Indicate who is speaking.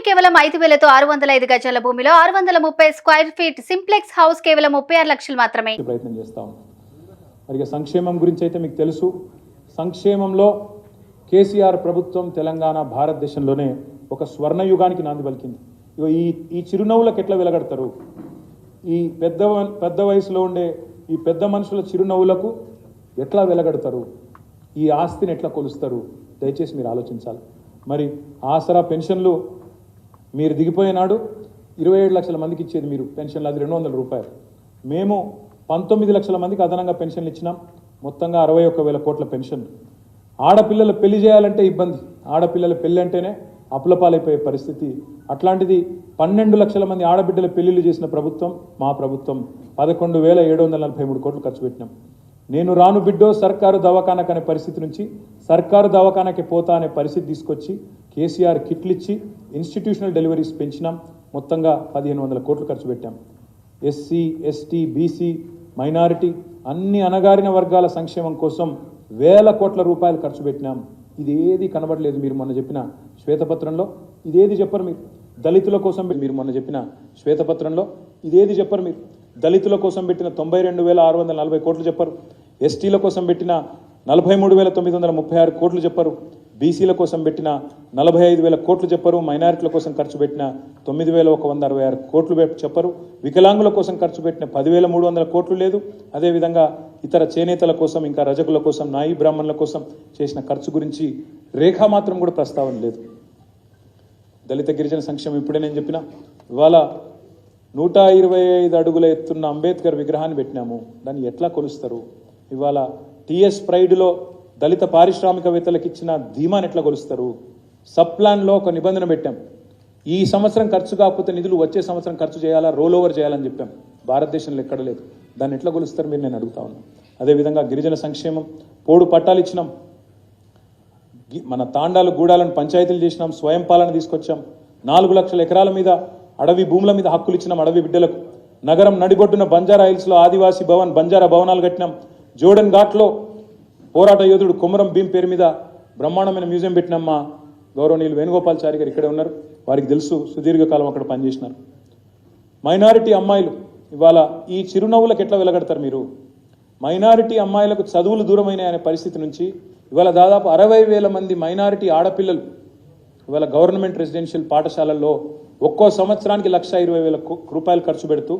Speaker 1: కేవలం 5,000తో 605 గజాల భూమిలో 630 స్క్వేర్ ఫీట్ సింప్లెక్స్ హౌస్ కేవలం 36 లక్షలు మాత్రమే.
Speaker 2: ప్రయత్నం చేస్తాం. మరి సంక్షేమం గురించి అయితే మీకు తెలుసు. సంక్షేమంలో కేసీఆర్ ప్రభుత్వం తెలంగాణ భారతదేశంలోనే ఒక స్వర్ణయుగానికి నాంది పలికింది. ఈ చిరునవ్వులకు ఎట్లా వెలగడతారు? ఈ పెద్ద వయసులో ఉండే ఈ పెద్ద మనుషుల చిరునవ్వులకు ఎట్లా వెలగడతారు? ఈ ఆస్తిని ఎట్లా కొలుస్తారు? దయచేసి మీరు ఆలోచించాలి. మరి ఆసరా పెన్షన్లు మీరు దిగిపోయినాడు 27 లక్షల మందికి ఇచ్చేది మీరు పెన్షన్లు, అది 200 రూపాయలు. మేము 19 లక్షల మందికి అదనంగా పెన్షన్లు ఇచ్చినాం. మొత్తంగా 61,000 కోట్ల పెన్షన్. ఆడపిల్లలు పెళ్లి చేయాలంటే ఇబ్బంది, ఆడపిల్లల పెళ్లి అంటేనే అప్పులపాలైపోయే పరిస్థితి. అట్లాంటిది 12 లక్షల మంది ఆడబిడ్డల పెళ్లిళ్ళు చేసిన ప్రభుత్వం మా ప్రభుత్వం. 11,743 కోట్లు ఖర్చు పెట్టినాం. నేను రాను బిడ్డో సర్కారు దవాఖానకు అనే పరిస్థితి నుంచి సర్కారు దవాఖానకి పోతా అనే పరిస్థితి తీసుకొచ్చి కేసీఆర్ కిట్లు ఇచ్చి ఇన్స్టిట్యూషనల్ డెలివరీస్ పెంచినాం. మొత్తంగా 1,500 కోట్లు ఖర్చు పెట్టాం. ఎస్సీ, ఎస్టీ, బీసీ, మైనారిటీ అన్ని అణగారిన వర్గాల సంక్షేమం కోసం వేల కోట్ల రూపాయలు ఖర్చు పెట్టినాం. ఇదేది కనబడలేదు మీరు మొన్న చెప్పిన శ్వేతపత్రంలో. ఇదేది చెప్పరు మీరు. దళితుల కోసం మీరు మొన్న చెప్పిన శ్వేతపత్రంలో ఇదేది చెప్పరు మీరు. దళితుల కోసం పెట్టిన 92,640 కోట్లు చెప్పరు. ఎస్టీల కోసం పెట్టిన 43,936 కోట్లు చెప్పరు. బీసీల కోసం పెట్టిన 45,000 కోట్లు చెప్పరు. మైనారిటీల కోసం ఖర్చు పెట్టిన 9,166 కోట్లు చెప్పరు. వికలాంగుల కోసం ఖర్చు పెట్టిన 10,300 కోట్లు లేదు. అదేవిధంగా ఇతర చేనేతల కోసం, ఇంకా రజకుల కోసం, నాయి బ్రాహ్మణుల కోసం చేసిన ఖర్చు గురించి రేఖా మాత్రం కూడా ప్రస్తావన లేదు. దళిత గిరిజన సంక్షేమం ఇప్పుడే నేను చెప్పిన. ఇవాళ 125 అడుగుల ఎత్తున్న అంబేద్కర్ విగ్రహాన్ని పెట్టినాము. దాన్ని ఎట్లా కొలుస్తారు? ఇవాళ టీఎస్ ప్రైడ్లో దళిత పారిశ్రామికవేత్తలకు ఇచ్చిన ధీమాని ఎట్లా కొలుస్తారు? సబ్ ప్లాన్లో ఒక నిబంధన పెట్టాం. ఈ సంవత్సరం ఖర్చు కాకపోతే నిధులు వచ్చే సంవత్సరం ఖర్చు చేయాలా, రోల్ ఓవర్ చేయాలని చెప్పాం. భారతదేశంలో ఎక్కడ లేదు. దాన్ని ఎట్లా కొలుస్తారు మీరు? నేను అడుగుతా ఉన్నాను. అదేవిధంగా గిరిజన సంక్షేమం పోడు పట్టాలు ఇచ్చినాం. మన తాండాలు, గూడాలను పంచాయతీలు చేసినాం. స్వయం పాలన తీసుకొచ్చాం. 4 లక్షల ఎకరాల మీద అడవి భూముల మీద హక్కులు ఇచ్చినాం అడవి బిడ్డలకు. నగరం నడిబొడ్డున బంజారా హిల్స్లో ఆదివాసీ భవన్, బంజారా భవనాలు కట్టినాం. జోడెన్ ఘాట్లో పోరాట యోధుడు కొమరం భీం పేరు మీద బ్రహ్మాండమైన మ్యూజియం పెట్టినాం. మా గౌరవనీయులు వేణుగోపాల్చారి గారు ఇక్కడే ఉన్నారు. వారికి తెలుసు, సుదీర్ఘకాలం అక్కడ పనిచేసినారు. మైనారిటీ అమ్మాయిలు ఇవాళ ఈ చిరునవ్వులకు ఎట్లా వెలగడతారు మీరు? మైనారిటీ అమ్మాయిలకు చదువులు దూరమైన అనే పరిస్థితి నుంచి ఇవాళ దాదాపు 60,000 మంది మైనారిటీ ఆడపిల్లలు ఇవాళ గవర్నమెంట్ రెసిడెన్షియల్ పాఠశాలల్లో ఒక్కో సంవత్సరానికి 1,20,000 రూపాయలు ఖర్చు పెడుతూ